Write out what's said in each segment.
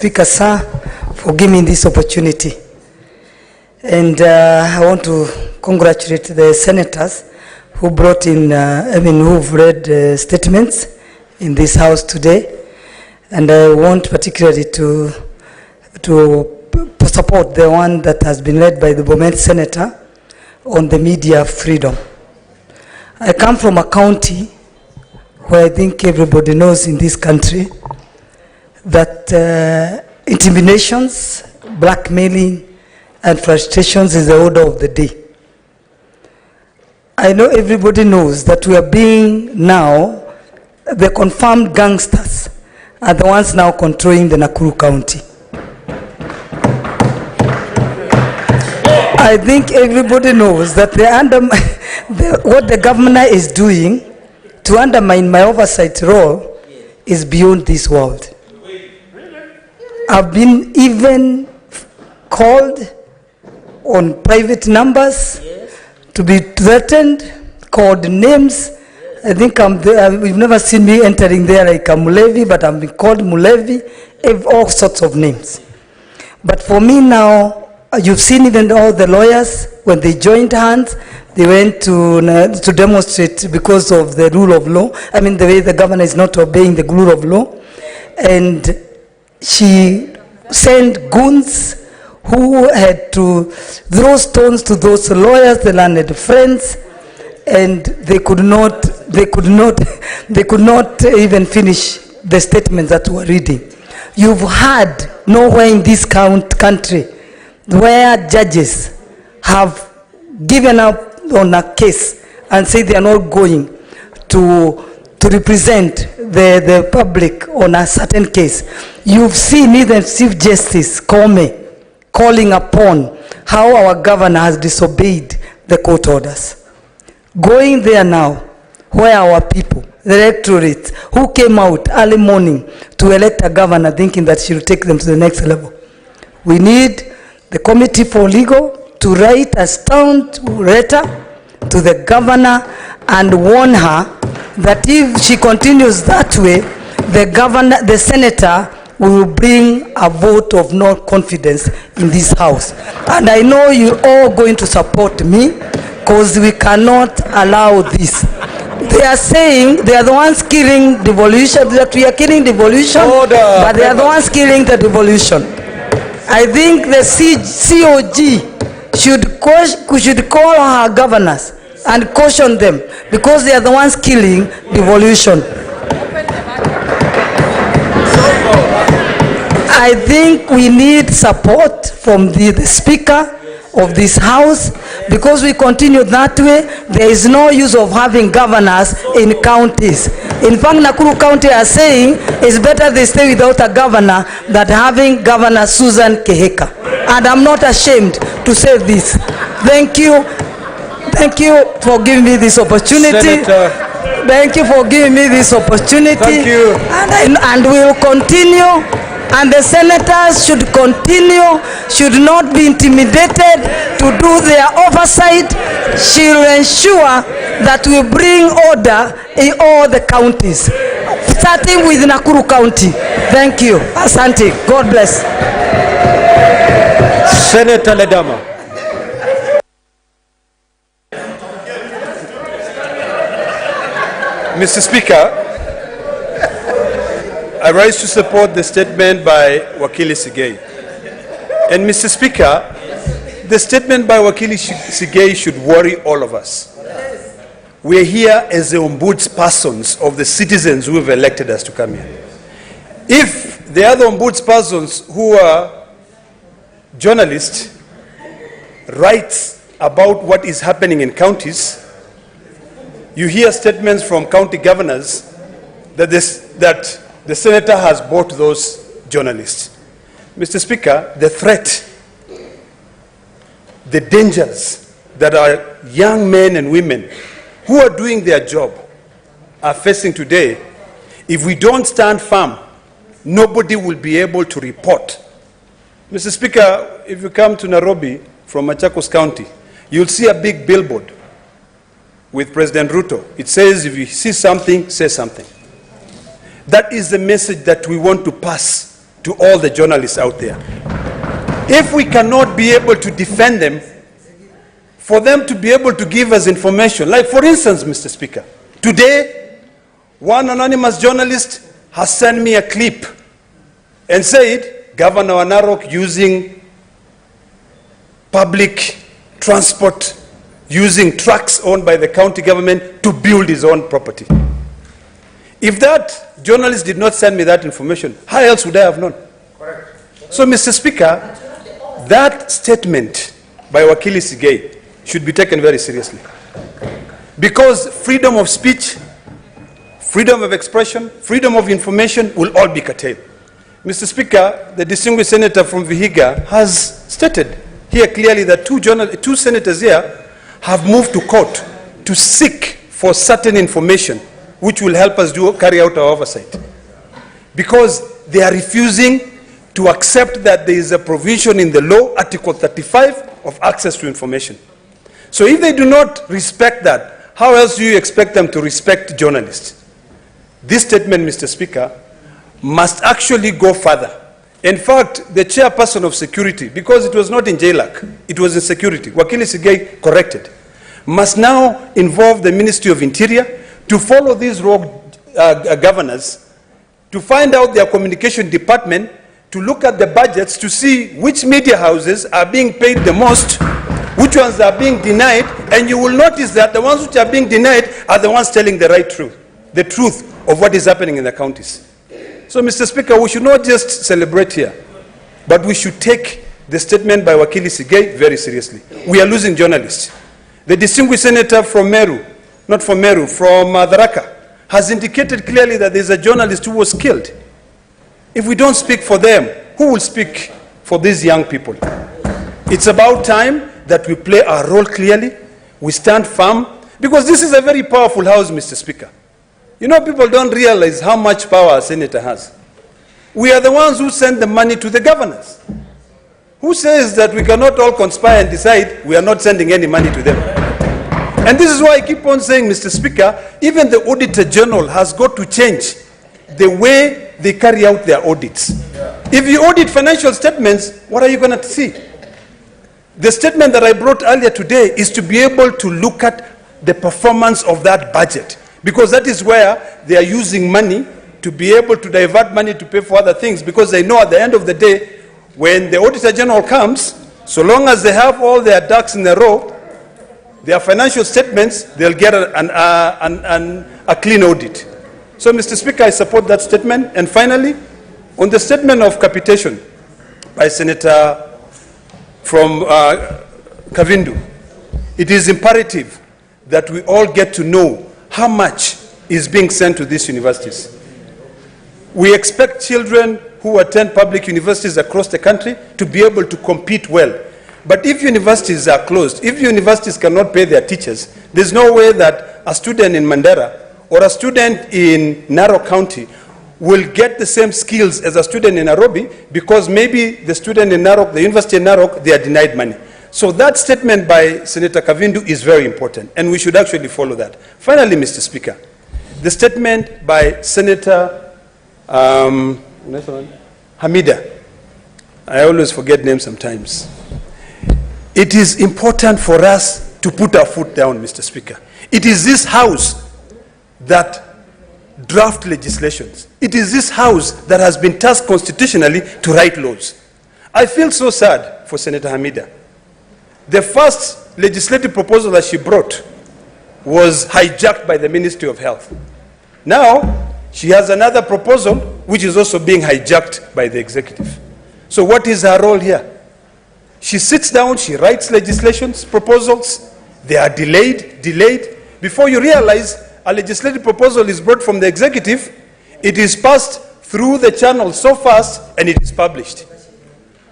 Speaker, sir, for giving this opportunity. And I want to congratulate the senators who brought in, who've read statements in this house today. And I want particularly to support the one that has been led by the Bomet Senator on the media freedom. I come from a county where I think everybody knows in this country that intimidations, blackmailing, and frustrations is the order of the day. I know everybody knows that we are being now, the confirmed gangsters are the ones now controlling the Nakuru County. I think everybody knows that what the governor is doing to undermine my oversight role is beyond this world. I've been even called on private numbers to be threatened, called names. I think you've never seen me entering there like a Mulevi, but I'm being called Mulevi, all sorts of names. But for me now, you've seen even all the lawyers, when they joined hands, they went to demonstrate because of the rule of law. I mean, the way the governor is not obeying the rule of law. And she sent goons who had to throw stones to those lawyers, the learned friends, and they could not even finish the statements that were reading. You've heard nowhere in this country where judges have given up on a case and say they are not going to represent the public on a certain case. You've seen even Chief Justice Kome calling upon how our governor has disobeyed the court orders. Going there now, where our people, the electorate, who came out early morning to elect a governor thinking that she will take them to the next level. We need the Committee for Legal to write a stern letter to the governor and warn her that if she continues that way, the senator will bring a vote of no confidence in this house. And I know you're all going to support me because we cannot allow this. They are saying they are the ones killing devolution, that we are killing devolution, but they are the ones killing the devolution. I think the COG should call our governors and caution them because they are the ones killing devolution. I think we need support from the Speaker of this House because we continue that way. There is no use of having governors in counties. In fact, Nakuru County are saying it's better they stay without a governor than having Governor Susan Kihika. And I'm not ashamed to say this. Thank you. Thank you for giving me this opportunity. Senator. Thank you for giving me this opportunity. Thank you. And we will continue. And the senators should continue, should not be intimidated to do their oversight. She will ensure that we bring order in all the counties, starting with Nakuru County. Thank you. Asante. God bless. Senator Ledama. Mr. Speaker, I rise to support the statement by Wakili Sigei. And Mr. Speaker, the statement by Wakili Sigei should worry all of us. We are here as the ombudspersons of the citizens who have elected us to come here. If the other ombudspersons who are journalists write about what is happening in counties, you hear statements from county governors that the senator has bought those journalists. Mr. Speaker, the threat, the dangers that our young men and women who are doing their job are facing today, if we don't stand firm, nobody will be able to report. Mr. Speaker, if you come to Nairobi from Machakos County, you'll see a big billboard with President Ruto. It says, if you see something, say something. That is the message that we want to pass to all the journalists out there. If we cannot be able to defend them, for them to be able to give us information, like for instance, Mr. Speaker, today, one anonymous journalist has sent me a clip and said, Governor Narok using public transport, using trucks owned by the county government to build his own property. If that journalist did not send me that information, how else would I have known? Correct. So, Mr. Speaker, that statement by Wakili Sigei should be taken very seriously. Because freedom of speech, freedom of expression, freedom of information will all be curtailed. Mr. Speaker, the distinguished senator from Vihiga has stated here clearly that two senators here have moved to court to seek for certain information which will help us carry out our oversight. Because they are refusing to accept that there is a provision in the law, Article 35, of access to information. So if they do not respect that, how else do you expect them to respect journalists? This statement, Mr. Speaker, must actually go further. In fact, the chairperson of security, because it was not in JLAC, it was in security, Wakili Sigei corrected, must now involve the Ministry of Interior to follow these rogue governors, to find out their communication department, to look at the budgets to see which media houses are being paid the most, which ones are being denied, and you will notice that the ones which are being denied are the ones telling the right truth, the truth of what is happening in the counties. So, Mr. Speaker, we should not just celebrate here, but we should take the statement by Wakili Sigei very seriously. We are losing journalists. The distinguished senator from Meru, not from Meru, from Tharaka, has indicated clearly that there is a journalist who was killed. If we don't speak for them, who will speak for these young people? It's about time that we play our role clearly, we stand firm, because this is a very powerful house, Mr. Speaker. You know, people don't realize how much power a senator has. We are the ones who send the money to the governors. Who says that we cannot all conspire and decide we are not sending any money to them? And this is why I keep on saying, Mr. Speaker, even the Auditor General has got to change the way they carry out their audits. If you audit financial statements, what are you going to see? The statement that I brought earlier today is to be able to look at the performance of that budget, because that is where they are using money to be able to divert money to pay for other things, because they know at the end of the day, when the Auditor General comes, so long as they have all their ducks in a row, their financial statements, they'll get a clean audit. So, Mr. Speaker, I support that statement. And finally, on the statement of capitation by Senator from Kavindu, it is imperative that we all get to know how much is being sent to these universities. We expect children who attend public universities across the country to be able to compete well. But if universities are closed, if universities cannot pay their teachers, there's no way that a student in Mandera or a student in Narok County will get the same skills as a student in Nairobi, because maybe the student in Narok, the university in Narok, they are denied money. So that statement by Senator Kavindu is very important, and we should actually follow that. Finally, Mr. Speaker, the statement by Senator Hamida, I always forget names sometimes. It is important for us to put our foot down, Mr. Speaker. It is this House that draft legislations. It is this House that has been tasked constitutionally to write laws. I feel so sad for Senator Hamida. The first legislative proposal that she brought was hijacked by the Ministry of Health. Now, she has another proposal which is also being hijacked by the executive. So what is her role here? She sits down, she writes legislations, proposals, they are delayed. Before you realize a legislative proposal is brought from the executive, it is passed through the channel so fast and it is published.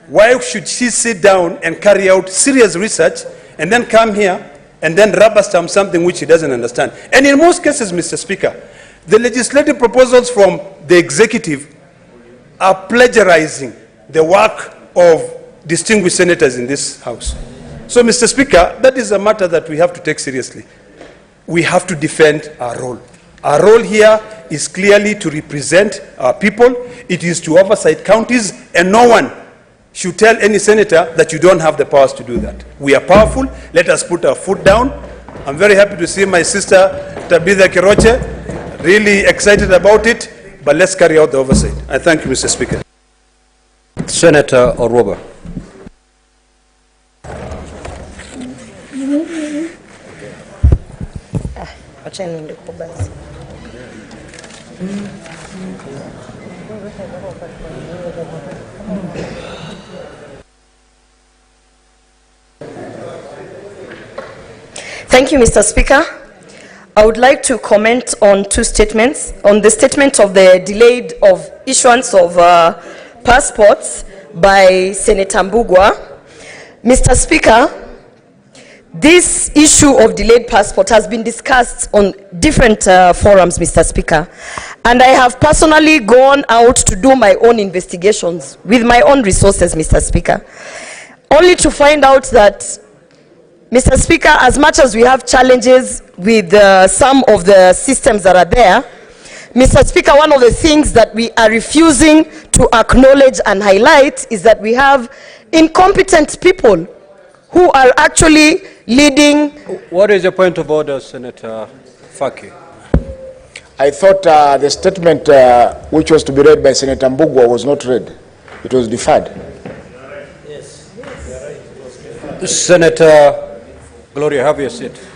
Why should she sit down and carry out serious research and then come here and then rubber stamp something which she doesn't understand? And in most cases, Mr. Speaker, the legislative proposals from the executive are plagiarizing the work of distinguished senators in this House. So, Mr. Speaker, that is a matter that we have to take seriously. We have to defend our role. Our role here is clearly to represent our people. It is to oversight counties, and no one should tell any senator that you don't have the powers to do that. We are powerful. Let us put our foot down. I'm very happy to see my sister Tabitha Kiroche, really excited about it, but let's carry out the oversight. I thank you, Mr. Speaker. Senator Orwoba. Thank you, Mr. Speaker. I would like to comment on two statements. On the statement of the delayed of issuance of passports by Senator Mbugua. Mr. Speaker, this issue of delayed passport has been discussed on different forums, Mr. Speaker. And I have personally gone out to do my own investigations with my own resources, Mr. Speaker, only to find out that, Mr. Speaker, as much as we have challenges with some of the systems that are there, Mr. Speaker, one of the things that we are refusing to acknowledge and highlight is that we have incompetent people who are actually leading. What is your point of order, Senator Faki? I thought the statement which was to be read by Senator Mbugua was not read. It was deferred. Senator Gloria, have your seat.